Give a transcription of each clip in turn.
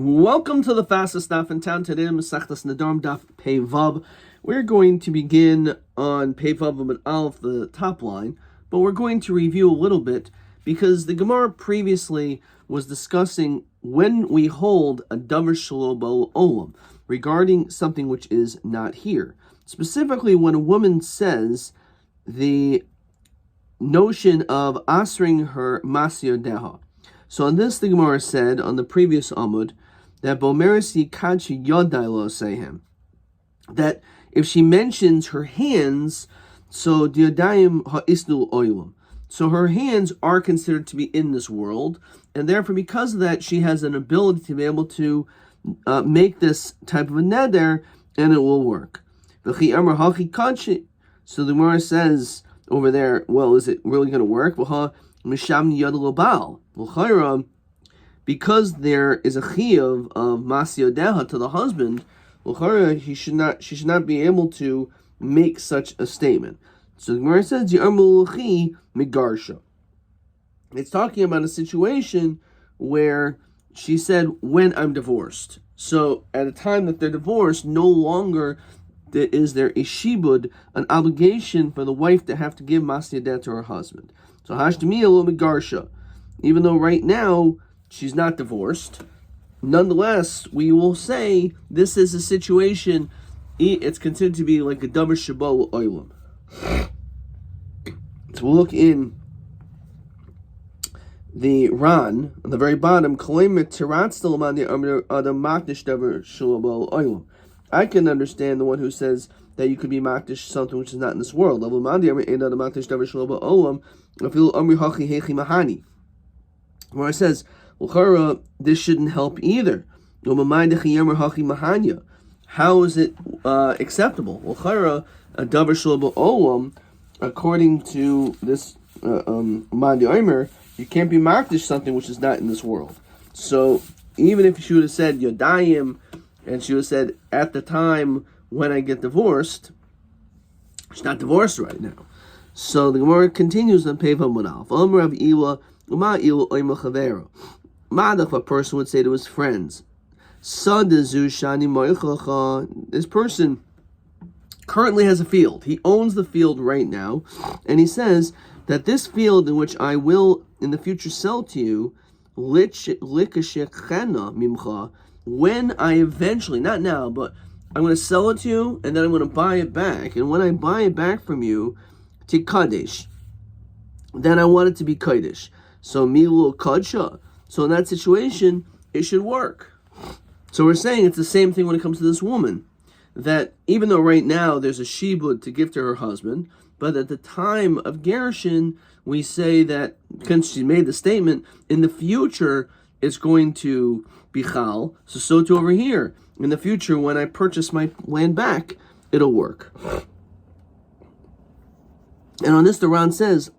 Welcome to the fastest daf in town today, Masechtas Nedarim daf Pei Vav. We're going to begin on Pei Vav Amud Aleph, the top line, but we're going to review a little bit because the Gemara previously was discussing when we hold a davar shelo ba'olam regarding something which is not here. Specifically, when a woman says the notion of asring her masir deha. So on this, the Gemara said on the previous Amud that Bomerisi Kadshi Yodai Lo Sehem, that if she mentions her hands, so Diodayim Ha'isnu Oilam, so her hands are considered to be in this world, and therefore because of that, she has an ability to be able to make this type of a neder, and it will work. So the Gemara says over there, well, is it really going to work? Because there is a chiyuv of masyodeha to the husband, she should not be able to make such a statement. So the Gemara says, migarsha. It's talking about a situation where she said, when I'm divorced. So at a time that they're divorced, no longer is there a shibud, an obligation for the wife to have to give masyodeha to her husband. So hashtamiya lo migarsha. Even though right now she's not divorced, nonetheless, we will say this is a situation, it's considered to be like a davar shelo ba'olam. So we'll look in the Ran, on the very bottom, I can understand the one who says that you could be makdish something which is not in this world. Where it says, this shouldn't help either. How is it acceptable? A davar shelo ba'olam, according to this Mandi Omer, you can't be makdish something which is not in this world. So even if she would have said Yodayim, and she would have said at the time when I get divorced, she's not divorced right now. So the Gemara continues on Pei Vav Amud Aleph. If a person would say to his friends, this person currently has a field. He owns the field right now, and he says that this field in which I will in the future sell to you, when I eventually, not now, but I'm going to sell it to you, and then I'm going to buy it back. And when I buy it back from you, to Kadesh, then I want it to be Kadesh. So Milu Kadsha. So in that situation, it should work. So we're saying it's the same thing when it comes to this woman, that even though right now there's a shibud to give to her husband, but at the time of Gerushin, we say that, since she made the statement, in the future it's going to be chal. So too over here. In the future, when I purchase my land back, it'll work. And on this, the Ran says,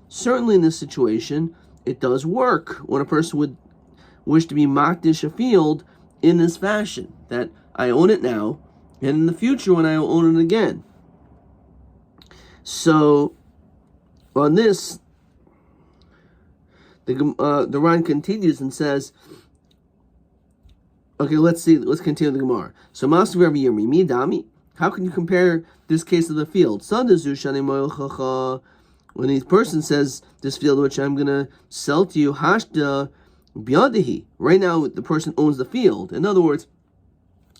certainly in this situation, it does work when a person would wish to be makdish a field in this fashion, that I own it now, and in the future when I own it again. So on this, the Ran continues and says, okay, let's continue the Gemara. So Master Rabbi Yomi, mi dami, how can you compare this case of the field? When the person says, this field which I'm going to sell to you, hashda biyadahi. Right now, the person owns the field. In other words,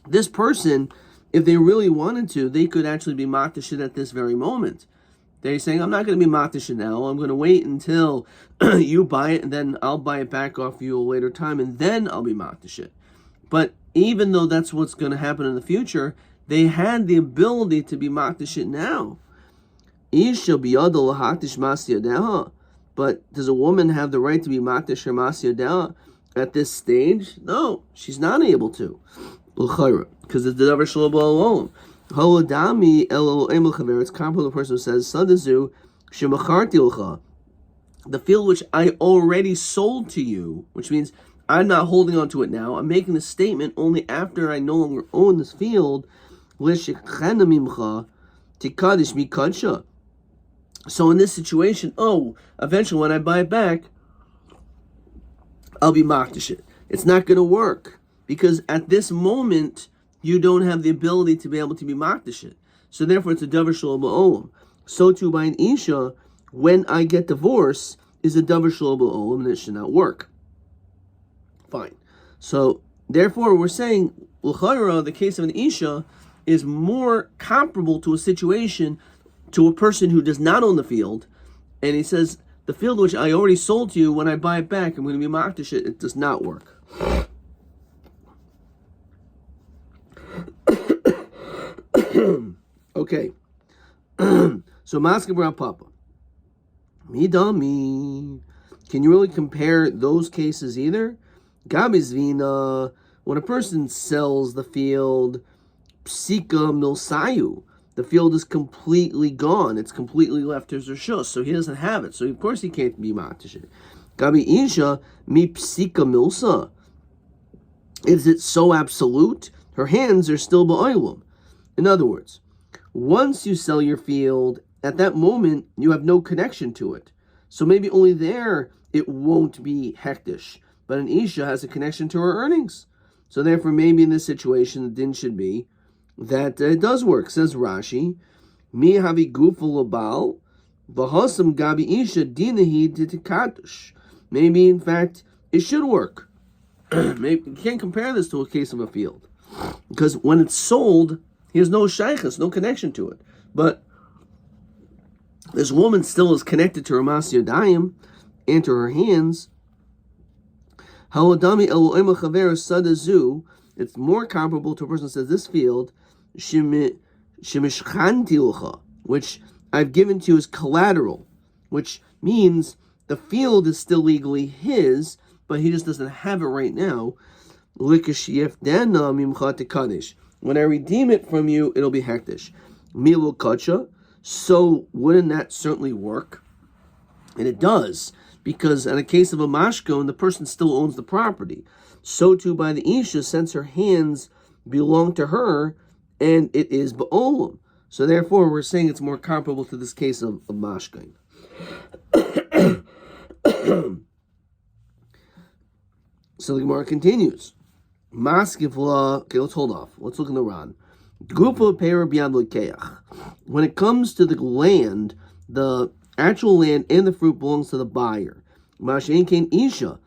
this person, if they really wanted to, they could actually be makdish it at this very moment. They're saying, I'm not going to be makdish it now. I'm going to wait until you buy it, and then I'll buy it back off you a later time, and then I'll be makdish it. But even though that's what's going to happen in the future, they had the ability to be makdish it now. But does a woman have the right to be makdish her masyodeha at this stage? No, she's not able to. Because it's the davar shelo ba'olam. It's comparable to the person who says, the field which I already sold to you, which means I'm not holding on to it now. I'm making the statement only after I no longer own this field. So in this situation, eventually when I buy it back, I'll be makdish. It's not going to work because at this moment you don't have the ability to be able to be makdish. So therefore, it's a davar shelo ba'olam. So too by an isha, when I get divorced, is a davar shelo ba'olam, and it should not work. Fine. So therefore, we're saying l'chayra, the case of an isha, is more comparable to a situation to a person who does not own the field, and he says, the field which I already sold to you, when I buy it back, I'm going to be makdish it. It does not work. Okay. So Maska Bra Papa. Midami. Can you really compare those cases either? Gabizvina, when a person sells the field, Psika Milsayu, the field is completely gone. It's completely left his reshus, so he doesn't have it. So of course he can't be makdish it. Gabi Isha mi Psika Milsa. Is it so absolute? Her hands are still ba'olam. In other words, once you sell your field, at that moment you have no connection to it. So maybe only there it won't be hektish. But an Isha has a connection to her earnings. So therefore, maybe in this situation, the din should be that it does work. Says Rashi, Mi havi gufa labal, v'hasam gabi isha dinahi titikadush. Maybe, in fact, it should work. Maybe you can't compare this to a case of a field. Because when it's sold, he has no shaykhs, no connection to it. But this woman still is connected to her mas yadayim and to her hands. Haladami Elohim chaver sadazu. It's more comparable to a person who says, this field, which I've given to you as collateral, which means the field is still legally his, but he just doesn't have it right now. When I redeem it from you, it'll be hektish. Milu kacha. So wouldn't that certainly work? And it does, because in a case of a mashkon, the person still owns the property. So too by the Isha, since her hands belong to her, and it is ba'olam. So therefore, we're saying it's more comparable to this case of mashkon. So the Gemara continues. Maskivla. Okay, let's hold off. Let's look in the Ran. When it comes to the land, the actual land and the fruit belongs to the buyer. Isha,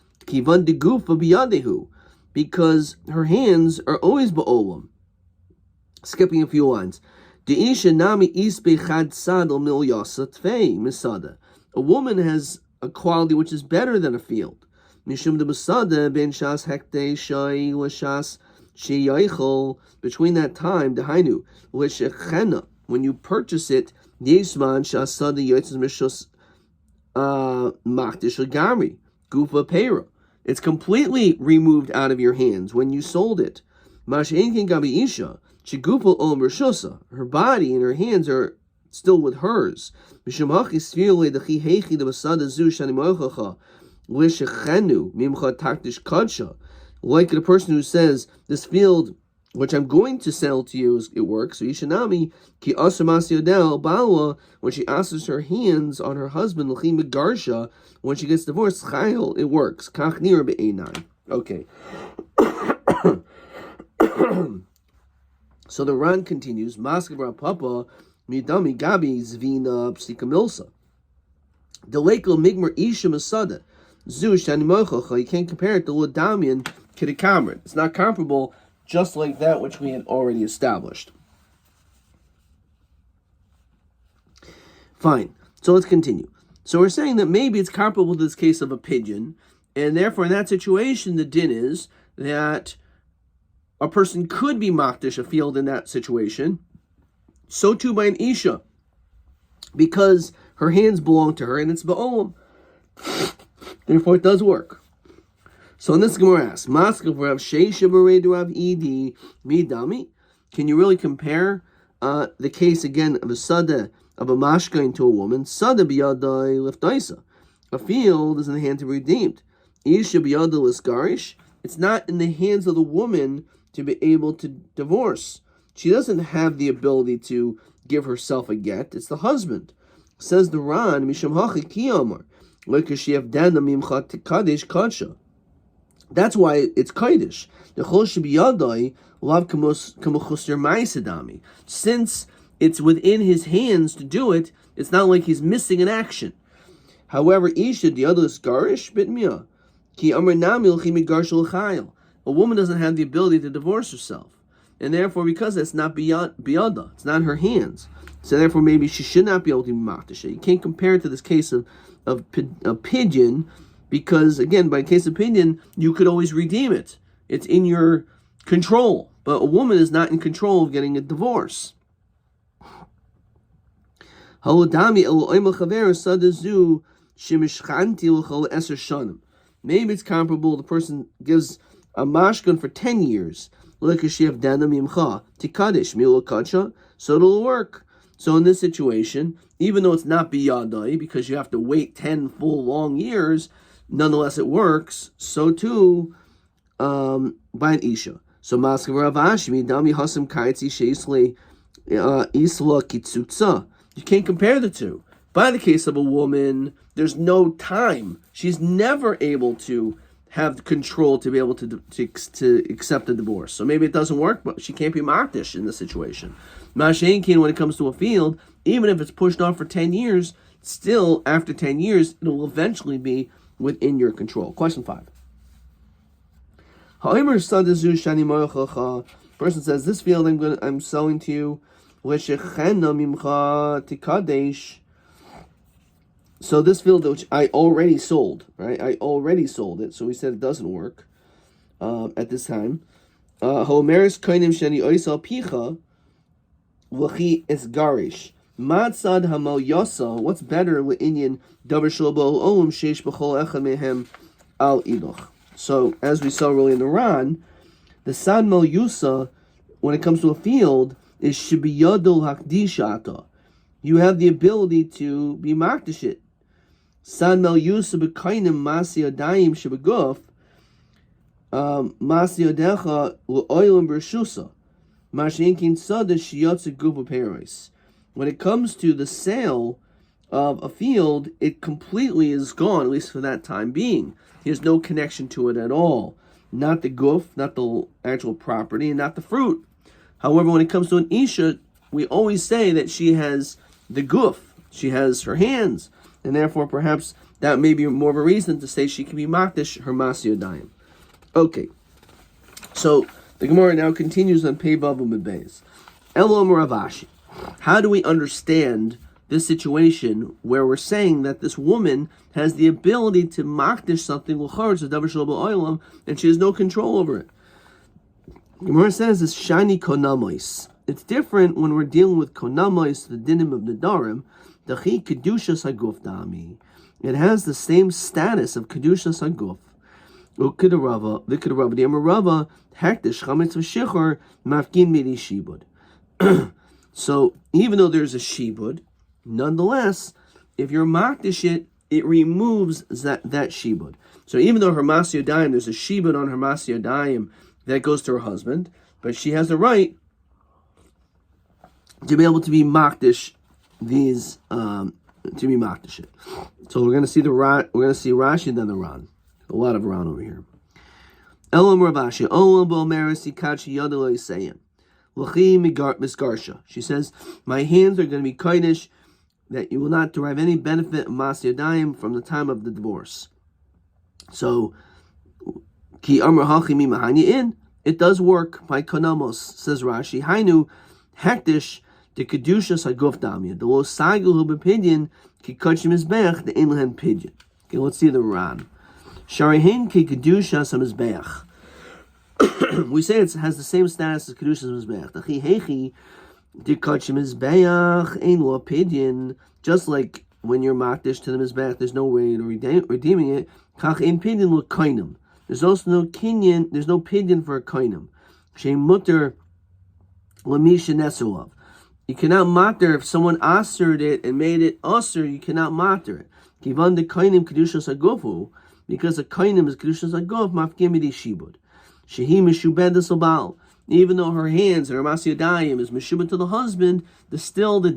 because her hands are always ba'olam. Skipping a few lines. A woman has a quality which is better than a field. Between that time, when you purchase it, it's completely removed out of your hands when you sold it. Her body and her hands are still with hers. Like the person who says, this field which I'm going to sell to you, it works. So Yishanami, ki asamas yodel bawa, when she asks her hands on her husband, l'chim garsha, when she gets divorced, chayil, it works. Kach nira be'einai. Okay. So the Ran continues, Maskabra Papa, midami gabi zvina psika milsa. Deleko migmer isha masada. Zu shani mochacha. You can't compare it to Ladamian Kidikamer. It's not comparable, just like that which we had already established. Fine. So let's continue. So we're saying that maybe it's comparable to this case of a pigeon, and therefore in that situation the din is that a person could be makdish a field in that situation. So too by an isha, because her hands belong to her and it's ba'olam. Therefore it does work. So in this Gemara asks, midami. Can you really compare the case again of a sada of a mashkain to a woman? Sada biyadai liftaisa. A field is in the hands of redeemed. Isha biyadai liskarish. It's not in the hands of the woman to be able to divorce. She doesn't have the ability to give herself a get. It's the husband. Says the Ran, Misham Hachi Kiyamar. Like she have dana mimcha kadesh kadsha. That's why it's kodesh. The chol shebiyadai lav kamuchusir ma'asedami. Since it's within his hands to do it, it's not like he's missing an action. However, isha the other is garish bitmiyah. Ki amar namil chimigarshul chayil. A woman doesn't have the ability to divorce herself, and therefore, because it's not biyada, it's not in her hands. So therefore, maybe she should not be able to be makdasha. You can't compare it to this case of a pigeon, because again, by case of pigeon, you could always redeem it. It's in your control. But a woman is not in control of getting a divorce. Maybe it's comparable. The person gives a mashkan for 10 years. So it'll work. So in this situation, even though it's not biyadai, because you have to wait 10 full long years, nonetheless it works. So too by an isha. So maskav Rav Ashi dami hasam kaitzi sheisle isla kitsutsa. You can't compare the two. By the case of a woman, there's no time. She's never able to have control to be able to accept a divorce. So maybe it doesn't work, but she can't be makdish in this situation. Masha'enkin, when it comes to a field, even if it's pushed off for 10 years, still after 10 years, it will eventually be within your control. Question 5. Person says, this field I'm selling to you. So this field which I already sold, right? I already sold it, so we said it doesn't work at this time. What's better Indian So as we saw really in the Ran, the sad mel yusa, when it comes to a field, is shibiyadul hakdishata. You have the ability to be makdish it. San mel yusa b'kainim masi adayim shibaguf masi adecha l'oilim b'rshusa mashinkin sada shiyotze gufa paradise. When it comes to the sale of a field, it completely is gone, at least for that time being. There's no connection to it at all. Not the guf, not the actual property, and not the fruit. However, when it comes to an isha, we always say that she has the guf, she has her hands, and therefore perhaps that may be more of a reason to say she can be makdish her masiyodayim. Okay, so the Gemara now continues on Pei Vav Amud Beis. Elom Rav Ashi. How do we understand this situation where we're saying that this woman has the ability to makdish something and she has no control over it? Gemara says it's shani konamos. It's different when we're dealing with konamos, the dinim of Nedarim. Dachi kedushas haguf dami. It has the same status of kedushas haguf. Ukidarava, vikidarava, the amarava hektish chametz v'shichur mafkin midi shibud. So even though there's a shibud, nonetheless, if you're makdish it removes that shibud. So even though her masiyodayim, there's a shibud on her masiyodayim that goes to her husband, but she has the right to be able to be makdish these, to be makdish it. So we're going to see Rashi and then the Ran. A lot of Ran over here. Elam Rav Ashi, Olam Bo'meres Yikachi Yadalo Yisayim. L'chi Misgarsha. She says, my hands are going to be kodesh, that you will not derive any benefit of masiyodayim from the time of the divorce. So, Ki Amr Hachimi Mahanya in, it does work by konamos, says Rashi. Hainu hektish the kedushas haguf damya. The lo sagul hu b'pidyon ki kachim mizbeach the inlehen pidyon. Okay, let's see the Ran. Sharihin ki kedushas hamizbeach. We say it has the same status as kedushas mizbeach. The chi hechi the kachim mizbeach ein lo pidyon. Just like when you're makdish to the mizbeach, there's no way of redeeming it. Kach ein pidyon lo koinim. There's also no kinyan, there's no pidyon for a koinim. Shein mutter l'misha nesulav. You cannot matter if someone asered it and made it aser, you cannot matter it. Kivan de koinim kedushas hagufu, because a koinim is kedushas haguf, mafkim midi shibud. Shehi mishubedas obal. Even though her hands and her masiyodayim is meshubed to the husband, the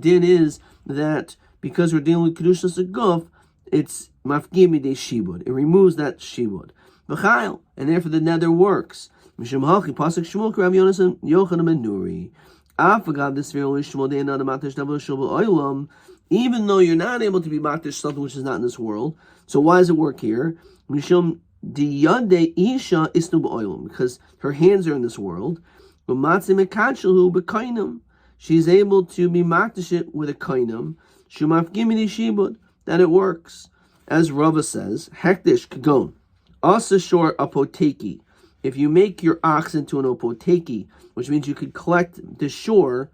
din is that because we're dealing with kedushas haguf, it's mafkim midei shibud. It removes that shibud. V'chayil, and therefore the nether works. Mishum hachi pasuk Shmuel Rav Yonasan Yochanan ben Nuri. Afagav this Shmuel de'enad matish davar shubul oilam. Even though you're not able to be matish something which is not in this world, so why does it work here? Mishum diyade isha isnu b'oilam, because her hands are in this world. B'matzim ekadshahu b'kainim. She's able to be matish it with a kainim. Shumafkim midei shibud, that it works. As Rava says, hektish kagon. Asa shor apoteki. If you make your ox into an apoteki, which means you could collect the shore,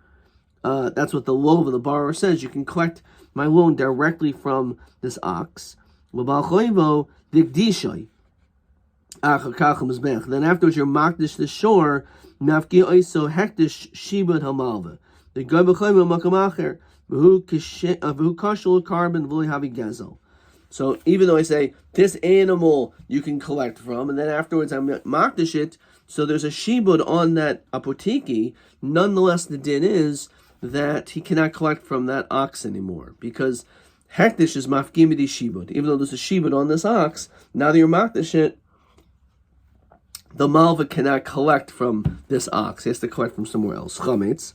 that's what the love of the borrower says, you can collect my loan directly from this ox. Then afterwards you're makdish the shore, nafki oiso hektish shibud hamalva. The gabachayim makamacher, v'hu kashul carbon v'li havi gezel. So even though I say this animal you can collect from, and then afterwards I makdish it, so there's a shibud on that apoteki, nonetheless the din is that he cannot collect from that ox anymore, because hektish is mafkim midei shibud. Even though there's a shibud on this ox, now that you're makdish it, the malva cannot collect from this ox. He has to collect from somewhere else. Chametz.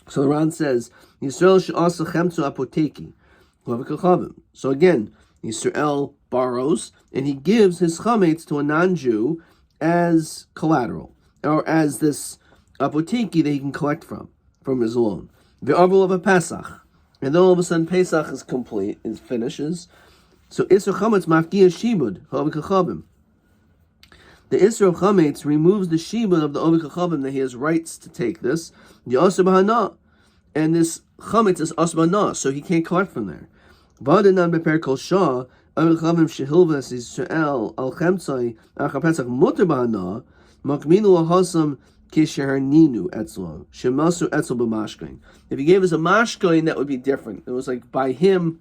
So the Ran says, Yisrael she'asa chemtzu apoteki. So again, Yisrael borrows, and he gives his chametz to a non-Jew as collateral, or as this apoteki that he can collect from his loan. Ve'arvul of a Pesach. And then all of a sudden Pesach is complete, it finishes. So Isra chametz mafkia shibud, ha'ovikachavim. The Isra of chametz removes the shibud of the ovikachavim that he has rights to take this. The asr b'hana. And this chametz is asr b'hana, so he can't collect from there. V'adanan beper kol shah, ovikachavim shehilvas Yisrael al chemtzai achar Pesach muter b'hana, makminu lahasam kisharninu etzlo, shemasu etzel b'mashkain. If he gave us a mashkain, that would be different. It was like by him.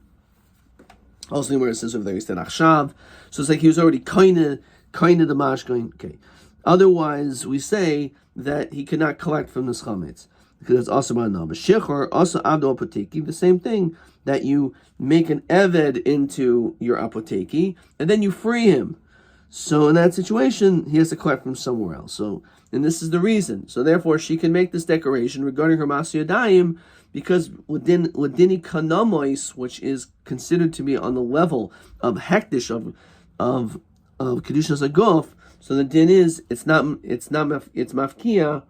Also, where it says over there, he said achshav, so it's like he was already kind of the mashkain. Okay. Otherwise, we say that he cannot collect from this chametz because it's also b'hana. But shechor also abdo apoteki, the same thing, that you make an eved into your apoteki and then you free him. So in that situation, he has to collect from somewhere else. So, and this is the reason. So therefore, she can make this declaration regarding her Masya Yadayim, because within kanamois, which is considered to be on the level of hektish of kedushas aguf. So the din is it's mafkia.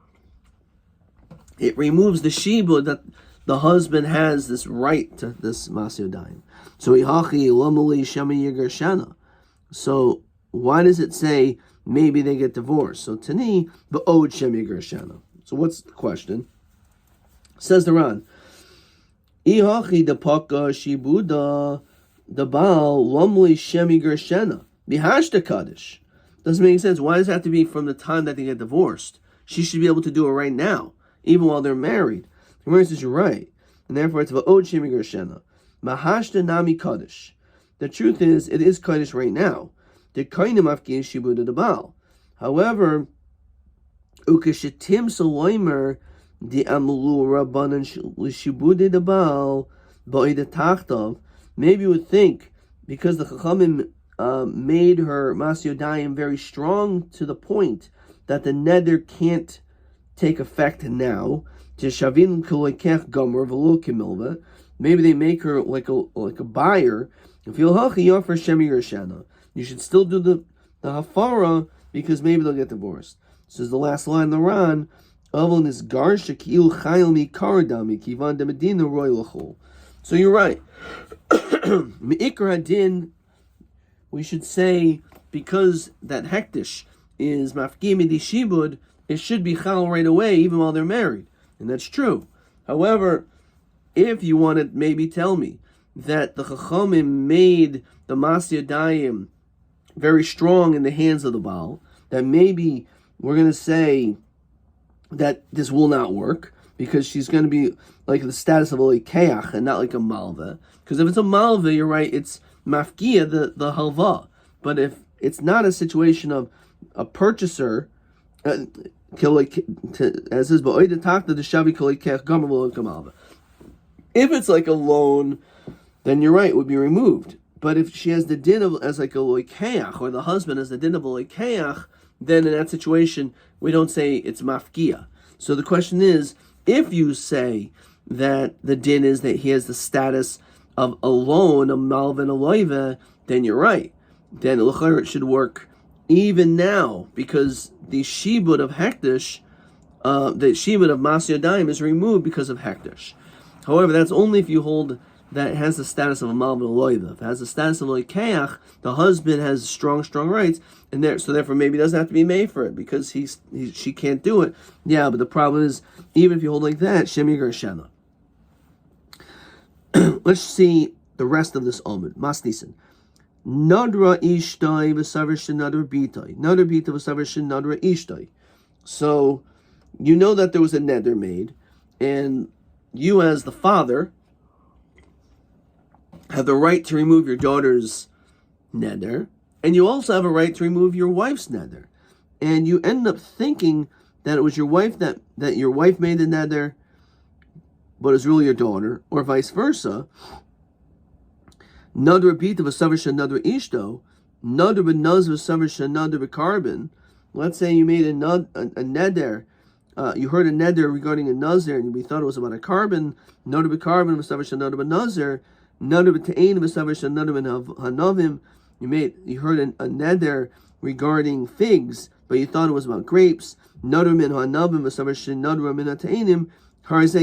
It removes the shibud that the husband has this right to this Masya Yadayim. So ihachi lamuli shemi yigershana. So why does it say maybe they get divorced? So tani v'od shemi gershana. So what's the question? Says the Ran, ihachi de paka shibuda the baal lomli shemi gershana bihashta kaddish. Doesn't make sense. Why does it have to be from the time that they get divorced? She should be able to do it right now, even while they're married. The Gemara says you're right, and therefore it's v'od shemi gershana mahashta nami kaddish. The truth is, it is kaddish right now. The kainim afkin shibuda the baal. However, ukeshetim saloimer the amulu rabbanan shibuda the baal ba'ida tachtav. Maybe you would think because the chachamim made her Masya Yadayim very strong to the point that the neder can't take effect now. Maybe they make her like a buyer. If you'll hachi offer shemi yershana, you should still do the hafara because maybe they'll get divorced. This is the last line in the Ran. So you're right. Me'ikra din, we should say, because that hektish is mafkim midei shibud, it should be chal right away, even while they're married, and that's true. However, if you want to maybe tell me that the chachamim made the Masya Yadayim very strong in the hands of the Baal, that maybe we're going to say that this will not work because she's going to be like the status of a keach and not like a malva. Because if it's a malva, you're right, it's mafkia, the halva. But if it's not a situation of a purchaser, as is, If it's like a loan, then you're right, it would be removed. But if she has the din of as like a loikeach, or the husband has the din of a loikeach, then in that situation we don't say it's mafkia. So the question is, if you say that the din is that he has the status of a loan, a malvin, a loive, then you're right. Then it should work even now, because the shibud of hektish, the shibud of mas yadayim is removed because of hektish. However, that's only if you hold that it has the status of a malvin, a loive. If it has the status of a loikeach, the husband has strong rights, and so therefore maybe it doesn't have to be made for it because she can't do it. Yeah, but the problem is, even if you hold like that, shem yigar shena. Let's see the rest of this Amud. Masnisin. Nadra ishtay v'savar shenadra bitay. Nadra bitay v'savar shenadra ishtay. So, you know that there was a neder made, and you as the father have the right to remove your daughter's neder, and you also have a right to remove your wife's neder. And you end up thinking that it was your wife that your wife made the neder, but it's really your daughter, or vice versa. Nadra bita v'savar shenadra ishto, nadra b'naz v'savar shenadra b'karbon. Let's say you made a neder, you heard a neder regarding a nazir, and we thought it was about a carbon. Nadra b'karbon v'savar shenadra b'nazir, nadra b'te'ein v'savar shenadra b'hanavim. You heard a neder regarding figs, but you thought it was about grapes. Nadra min hanavim v'savar shenadra min ha'te'einim. So this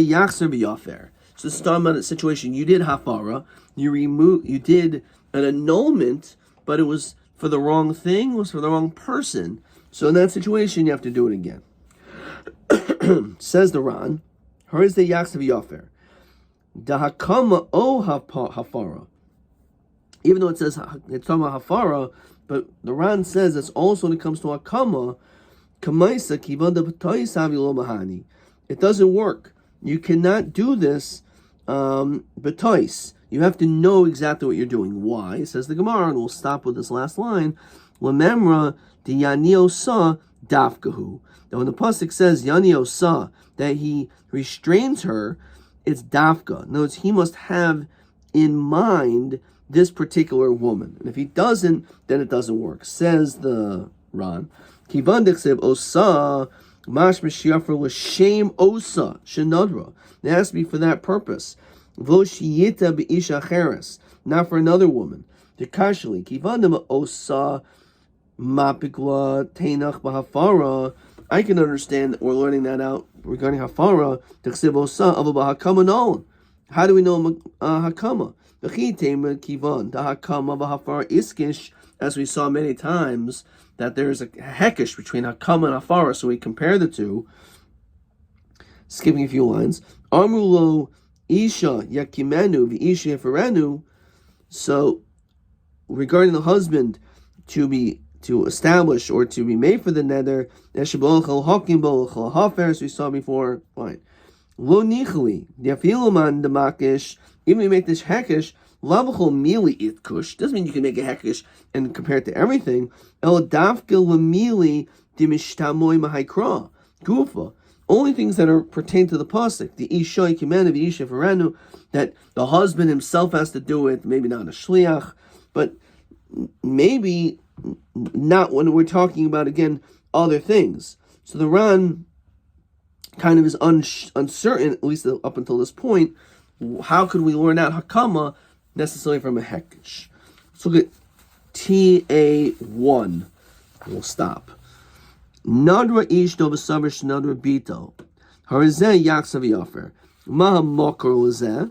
is talking about a situation. You did hafara, you did an annulment, but it was for the wrong thing, it was for the wrong person. So in that situation, you have to do it again. Says the Ran, the Yachsav Yafer. Dahakama o hafara. Even though it says it's talking about hafara, but the Ran says it's also when it comes to hakama, kamaisa kivanda b'tois havilo mahani. It doesn't work. You cannot do this betois. You have to know exactly what you're doing. Why? Says the Gemara, and we'll stop with this last line. Lememra the yanio sa dafkahu. Now when the pasuk says yanio sa, that he restrains her, it's dafka. In other words, he must have in mind this particular woman. And if he doesn't, then it doesn't work. Says the Ran. Kivandiksev osa. Mash Mashiach l'shem osa shenadra. It has to be for that purpose. V'lo sheyita be'isha cheres, not for another woman. Dekashli kivanim osa mapikla teinach b'hafara. I can understand that we're learning that out regarding hafara. T'chsev osa ava b'hakama non. How do we know hakama? V'chitema kivan da'hakama b'hafara iskish, as we saw many times, that there's a hekish between hakama and hafara, so we compare the two. Skipping a few lines. Amrulo isha yakimenu v'isha yafarenu. So, regarding the husband to establish or to be made for the neder, as we saw before. Fine. Lo nichli yafiluman demakish. Even if you make this hekish, lavachol mili itkush, doesn't mean you can make a hekish and compare it to everything. El dafka lemili dimishtamoy mahaikra gufa. Only things that are pertain to the pasuk, the isha yikimenu v'isha faranu, that the husband himself has to do it. Maybe not a shliach, but maybe not when we're talking about again other things. So the Ran kind of is uncertain, at least up until this point. How could we learn out hakama necessarily from a hekish? Let's look at TA1. We'll stop. Nadra ishto v'savar shenadra bito. Harizeh yaksav yafer. Maha mokor lezeh.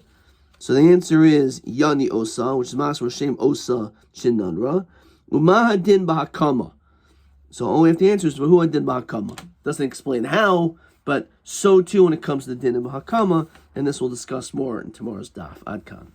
So the answer is yani osa, which is masra shem osa shenadra. Umaha din b'hakama. So all we have to answer is who din b'hakama. Doesn't explain how, but so too when it comes to the din of hakama, and this we'll discuss more in tomorrow's daf. Adkan.